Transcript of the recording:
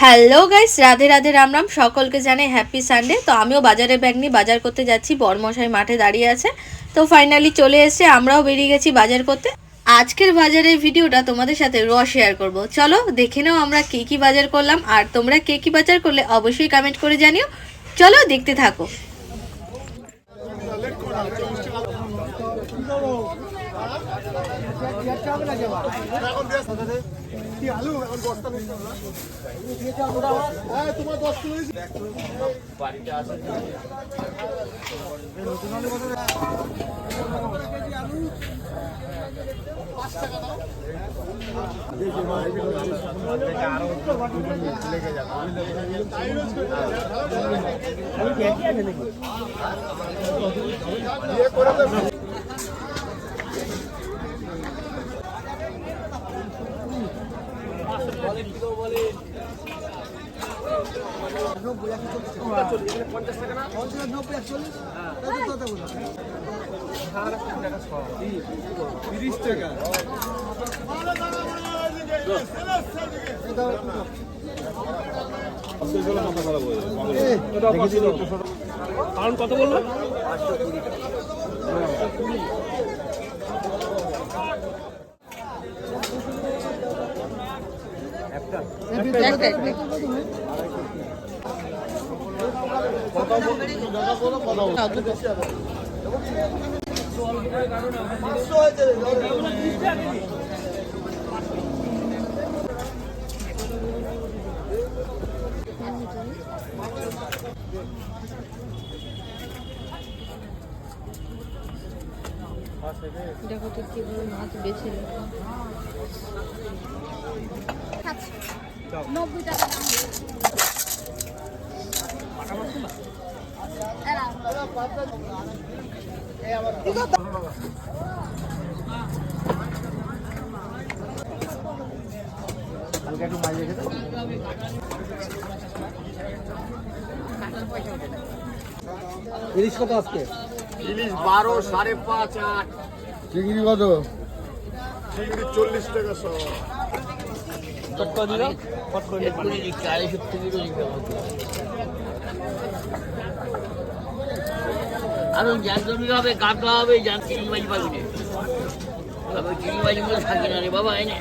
Hello guys, Radhe Radhe, Ram Ram. সকলকে জানাই happy Sunday. তো আমিও বাজারে ব্যাগ নিয়ে বাজার করতে যাচ্ছি। বড়মশাই মাঠে দাঁড়িয়ে আছে। তো ফাইনালি চলে এসেছে, আমরাও বেরিয়ে গেছি বাজার করতে। আজকের বাজারের ভিডিওটা তোমাদের সাথে শেয়ার করব। চলো দেখে নাও আমরা কে কি বাজার করলাম, আর তোমরা কে কি বাজার করলে অবশ্যই কমেন্ট করে জানিও। চলো দেখতে থাকো। কারণ কত বললো? দেখো তো কিভাবে মাছ বেছে রেখে। 90 টাকা ইলিশ কত আজকে? ইলিশ 12, 5.5, 8। চিংড়ি কত? চিংড়ি 40 টাকা শো। কত দিল? কত করে? আরো জানতে হবে, কাটতে হবে, চিংড়ি মাছ পাবি না। তবে চিংড়ি মাছগুলো থাকি না রে বাবা, এনে